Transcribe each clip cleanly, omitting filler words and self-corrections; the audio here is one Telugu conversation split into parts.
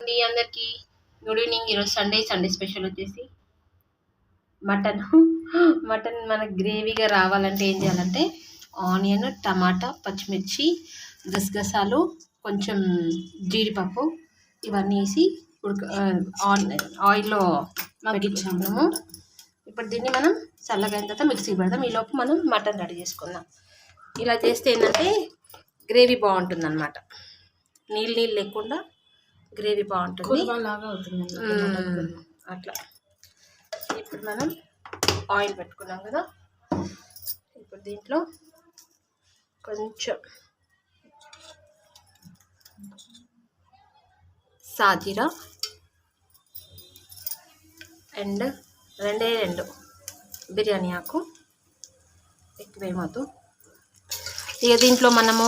అందరికీ గుడ్ ఈవినింగ్. ఈరోజు సండే స్పెషల్ వచ్చేసి మటన్. మటన్ మనకు గ్రేవీగా రావాలంటే ఏం చేయాలంటే ఆనియన్, టమాటా, పచ్చిమిర్చి, గసగసాలు, కొంచెం జీడిపప్పు ఇవన్నీ వేసి ఆయిల్లో మగ్గించాము. ఇప్పుడు దీన్ని మనం చల్లగా అయిన తర్వాత మిక్సీ పెడదాం. ఈలోపు మనం మటన్ రెడీ చేసుకుందాం. ఇలా చేస్తే ఏంటంటే గ్రేవీ బాగుంటుంది అన్నమాట. నీళ్ళు లేకుండా గ్రేవీ బాగుంటుంది, అట్లా. ఇప్పుడు మనం ఆయిల్ పెట్టుకున్నాం కదా, ఇప్పుడు దీంట్లో కొంచెం సాజీరా అండ్ రెండు బిర్యానీ ఆకు, ఎక్కువేమవుతూ. ఇక దీంట్లో మనము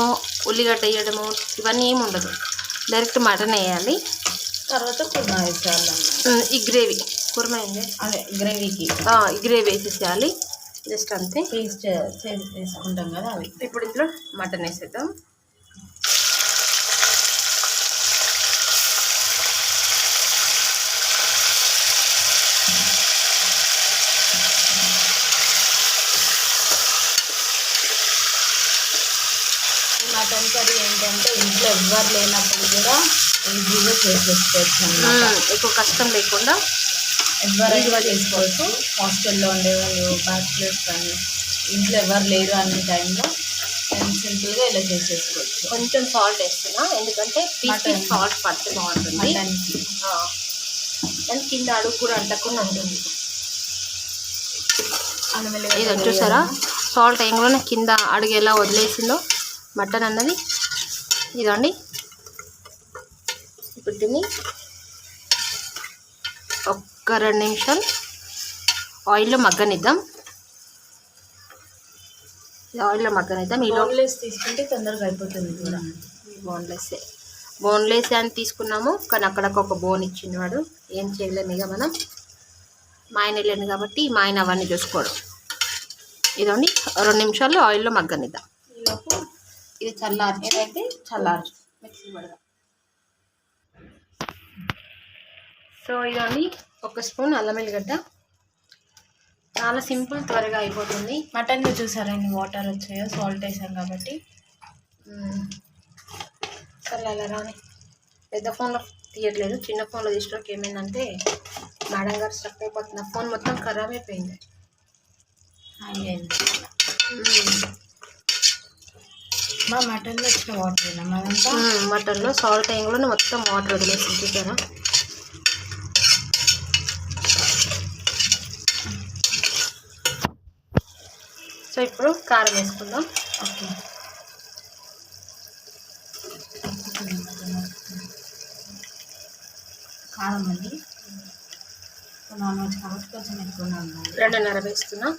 ఉల్లిగడ్డ వేయడము ఇవన్నీ ఏమి ఉండదు, డైరెక్ట్ మటన్ వేయాలి. తర్వాత కుర్మా వేసేయాలి. ఈ గ్రేవీ కుర్మా అయింది, అదే గ్రేవీకి ఈ గ్రేవీ వేసేసేయాలి. జస్ట్ అంతే పేస్ట్ వేసుకుంటాం కదా అవి. ఇప్పుడు ఇంట్లో మటన్ వేసేద్దాం. మటన్ కర్రీ ఏంటంటే ఇంట్లో ఎవ్వరు లేనప్పుడు కూడా ఈజీగా చేసేసుకోవచ్చు, ఎక్కువ కష్టం లేకుండా ఎవరైనా చేసుకోవచ్చు. హాస్టల్లో ఉండేవాళ్ళు, బ్యాచిలర్స్ కానీ ఇంట్లో ఎవరు లేరు అనే టైంలో సింపుల్గా ఇలా చేసేసుకోవచ్చు. కొంచెం సాల్ట్ వేస్తున్నా, ఎందుకంటే సాల్ట్ పడితే బాగుంటుంది మటన్కి. దాని కింద అడుగు కూడా అంటకుండా ఉంటుంది. ఇది ఇది చూసారా, సాల్ట్ వేయగానే కింద అడుగు ఎలా వదిలేసిందో మటన్ అన్నది. ఇదండి, ఇప్పుడు దీన్ని ఒక్క 2 నిమిషాలు ఆయిల్లో మగ్గనిద్దాం. ఈ బోన్లెస్ తీసుకుంటే తొందరగా అయిపోతుంది కూడా. బోన్లెస్ అని తీసుకున్నాము, కానీ అక్కడకు ఒక బోన్ ఇచ్చింది వాడు. ఏం చేయలేము, ఇక మనం మా ఆయన వెళ్ళండి కాబట్టి మా ఆయన అవన్నీ చూసుకోవడం. ఇదండి 2 నిమిషాలు ఆయిల్లో మగ్గనిద్దాం. ఈలోపు ఇది ఏదైతే చల్లార్చు మిక్సీ పడదాం. సో ఇదండి 1 స్పూన్ అల్లం వెల్లిగడ్డ. చాలా సింపుల్, త్వరగా అయిపోతుంది. మటన్లో చూసారా ఎన్ని వాటర్ వచ్చాయో, సాల్ట్ వేసాం కాబట్టి. సరే రాని పెద్ద ఫోన్లో తీయట్లేదు, చిన్న ఫోన్లో తీసుకోవడానికి ఏమైందంటే మేడం గారు స్టక్ అయిపోతుంది. ఆ ఫోన్ మొత్తం ఖరాబ్ అయిపోయింది. మా మటన్లో వచ్చిన వాటర్ మటన్లో సాల్ట్ వేయగానే మొత్తం వాటర్ వదిలేసి చూసారా. సో ఇప్పుడు కారం వేసుకుందాం. ఓకే, కారం అండి. నాన్ వెజ్ కాబట్టి కొంచెం ఎక్కువనే ఉన్నాయి. 2.5 వేస్తున్నా.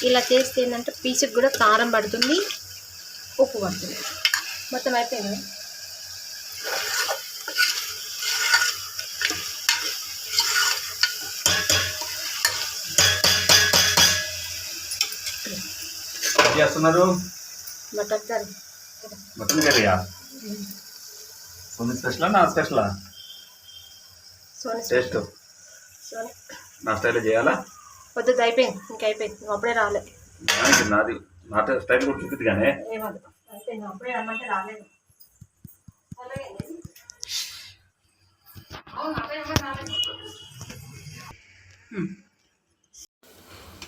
ఇలా చేస్తే ఏంటంటే పీసుకి కూడా కారం పడుతుంది, ఉప్పు పడుతుంది. మొత్తం అయిపోయింది. చేస్తున్నారు మటన్ కర్రీయా? స్పెషలా నా స్పెషలా? టేస్ట్ నా స్టైల్లో చేయాలా? పొద్దుది అయిపోయింది, ఇంకా అయిపోయింది. నువ్వు అప్పుడే రాలేదు. నాది నా స్టైల్ కూడా చూపిద్ది కానీ ఏమదు అయిపోయింది. అప్పుడే రమ్మంటే రాలేదు.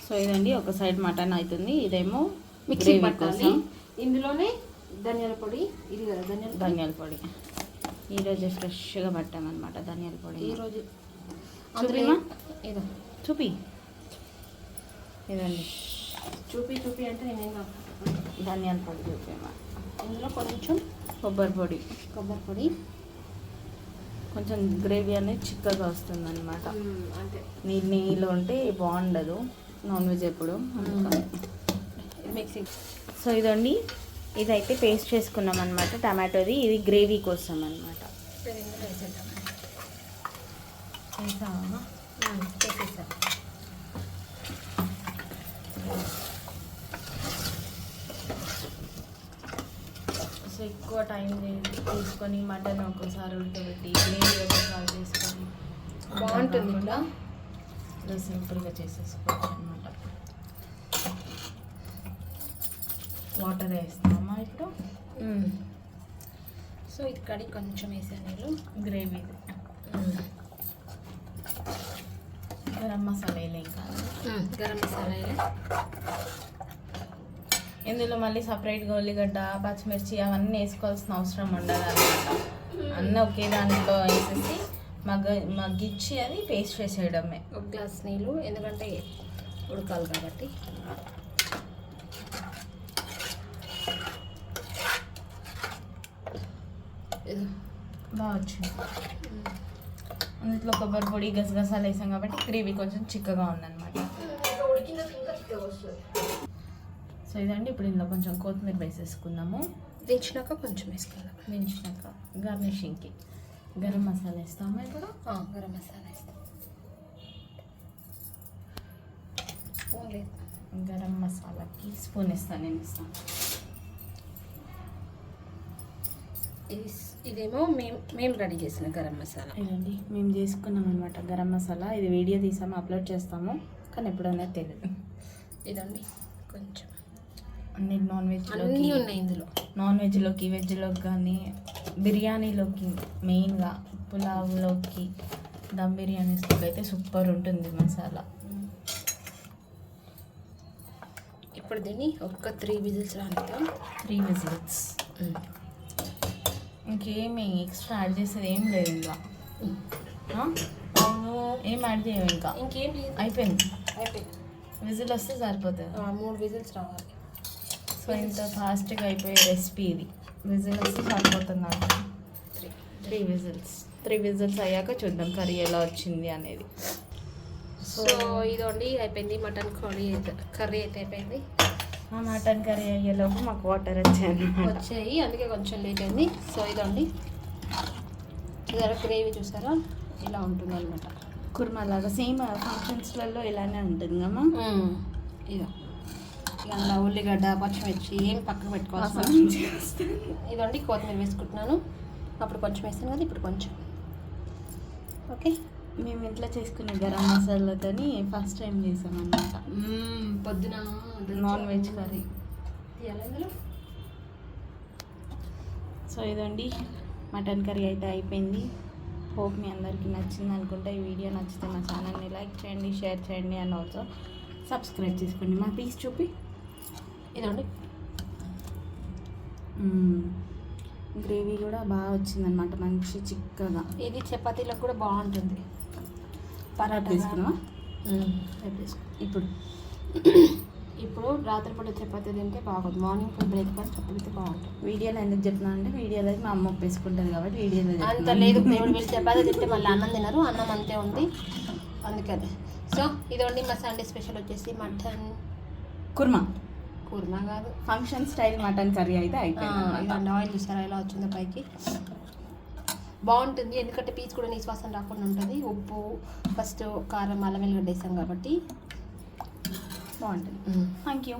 సో ఇదండి, ఒక సైడ్ మటన్ అవుతుంది, ఇదేమో మిక్సీ పట్టాలి. ఇందులోనే ధనియాల పొడి, ఇది కదా ధనియాల పొడి. ఈరోజు ఫ్రెష్గా పట్టామన్నమాట ధనియాల పొడి. ఈరోజు చూపిమా, ఇదో చూపి. ఇదండి చూపి అంటే నేను ధనియాల పొడి చూపేమా. ఇందులో కొంచెం కొబ్బరి పొడి, కొంచెం గ్రేవీ అనేది చిక్కగా వస్తుంది అనమాట. అంతే, నీళ్ళు ఉంటే బాగుండదు నాన్ వెజ్ ఎప్పుడు. మిక్సింగ్. సో ఇదండి, ఇదైతే పేస్ట్ చేసుకున్నాం అనమాట టమాటోది. ఇది గ్రేవీ కోసం అనమాట. ఎక్కువ టైం తీసుకొని మటన్ ఒక్కోసారి ఉడకబెట్టి గ్రేవీ ఒకసారి చేసుకొని బాగుంటుంది ఇట్లా. ఇలా సింపుల్గా చేసేసుకోవచ్చు అనమాట. వాటర్ వేస్తామా ఇప్పుడు? సో ఇది కడిగి కొంచెం వేసాను నీళ్ళు. గ్రేవీ గరం మసాలా వేయలేం కాదు. గరం మసాలా వేయాలి. ఇందులో మళ్ళీ సపరేట్గా ఉల్లిగడ్డ పచ్చిమిర్చి అవన్నీ వేసుకోవాల్సిన అవసరం ఉండదు అనమాట. అన్నీ ఒకే దాంట్లో వేసేసి మగ్గిచ్చి అది పేస్ట్ చేసేయడమే. ఒక గ్లాస్ నీళ్ళు, ఎందుకంటే ఉడకాలి కాబట్టి. బాగా వచ్చింది. అందులో కొబ్బరి పొడి గసగసాలు వేసాం కాబట్టి గ్రేవీ కొంచెం చిక్కగా ఉందన్నమాట. సో ఇదండి, ఇప్పుడు ఇందులో కొంచెం కొత్తిమీర వేసేసుకుందాము. దించినాక కొంచెం వేసుకుందాం. దించినాక గార్నిషింగ్కి గరం మసాలా వేస్తాము. ఇప్పుడు గరం మసాలా వేస్తాం. స్పూన్ లేదు. గరం మసాలాకి స్పూన్ ఇస్తాను, నేను ఇస్తాను. ఇదేమో మేము రెడీ చేసిన గరం మసాలా. ఇదండి మేము చేసుకున్నాం అనమాట గరం మసాలా. ఇది వీడియో తీసాము, అప్లోడ్ చేస్తాము, కానీ ఎప్పుడనేది తెలియదు. ఇదండి కొంచెం అన్ని నాన్ వెజ్లోకి అన్నీ ఉన్నాయి ఇందులో. నాన్ వెజ్లోకి వెజ్లోకి కానీ బిర్యానీలోకి, మెయిన్గా పులావ్లోకి, దమ్ బిర్యానీస్లోకి అయితే సూపర్ ఉంటుంది మసాలా. ఇప్పుడు దీన్ని ఒక్క 3 విజిల్స్ రానిద్దాం. 3 విజిల్స్. ఇంకేమి ఎక్స్ట్రా యాడ్ చేసేది ఏం లేదు ఇందులో. ఏం యాడ్ చేయవు ఇంకా. ఇంకేం లేదు, అయిపోయింది. అయిపోయింది. విజిల్ వస్తే సరిపోతుంది. 3 విజిల్స్ రావాలి. సో ఇంత ఫాస్ట్గా అయిపోయే రెసిపీ ఇది. విజిల్ వస్తే సరిపోతుంది నాకు. 3 విజిల్స్. 3 విజిల్స్ అయ్యాక చూద్దాం కర్రీ ఎలా వచ్చింది అనేది. సో ఇదండి అయిపోయింది. మటన్ కర్రీ అయితే అయిపోయింది. ఆ మటన్ కర్రీ అయ్యేలోపు మాకు వాటర్ వచ్చాయి, అందుకే కొంచెం లేట్ అయింది. సో ఇదండి, ఇదర గ్రేవీ చూసారా ఇలా ఉంటుంది అనమాట. కుర్మా లాగా సేమ్ ఫంక్షన్స్లలో ఇలానే ఉంటుంది కమ్మా. ఇదో ఇలా ఉల్లిగడ్డ పచ్చిమిర్చి ఏం పక్కకు పెట్టుకోవాల్సిన. ఇదండి కొత్తిమీర వేసుకుంటున్నాను. అప్పుడు కొంచెం వేస్తాను కదా, ఇప్పుడు కొంచెం. ఓకే, మేము ఇంట్లో చేసుకునే గరం మసాలాతోని ఫస్ట్ టైం చేసాం అన్నమాట. పొద్దున నాన్ వెజ్ కర్రీ. ఇందులో సో ఇదండి మటన్ కర్రీ అయితే అయిపోయింది. హోప్ మీ అందరికీ నచ్చింది అనుకుంటా. ఈ వీడియో నచ్చితే మా ఛానల్ని లైక్ చేయండి, షేర్ చేయండి, అండ్ ఆల్సో సబ్స్క్రైబ్ చేసుకోండి. మా పీస్ చూపి. ఇదండి గ్రేవీ కూడా బాగా వచ్చిందనమాట, మంచి చిక్కగా. ఇది చపాతీలకు కూడా బాగుంటుంది. పరాటా తీసుకున్నావా? ఇప్పుడు ఇప్పుడు రాత్రిపూట చపాతీ తింటే బాగుంది. మార్నింగ్ ఫుడ్ బ్రేక్ఫాస్ట్ చపాతీ బాగుంటుంది. వీడియోలో ఎందుకు చెప్తున్నా అంటే వీడియోలో మా అమ్మ ఒప్పేసుకుంటుంది కాబట్టి వీడియోలో అంత లేదు. వీళ్ళు చపాతీ తింటే మళ్ళీ అన్నం తినరు, అన్నం అంతే ఉంది, అందుకని. సో ఇదండి మా సండే స్పెషల్ వచ్చేసి మటన్ కుర్మా. కుర్మా కాదు, ఫంక్షన్ స్టైల్ మటన్ కర్రీ అయితే అయిపోయింది. ఇదండి ఆయిల్ చూసారా ఎలా వచ్చిందో పైకి. బాగుంటుంది, ఎందుకంటే పీస్ కూడా నిశ్వాసం రాకుండా ఉంటుంది. ఉప్పు, ఫస్ట్ కారం, అల్లం వెల్లిగడ్డ వేసాం కాబట్టి బాగుంటుంది. Thank you.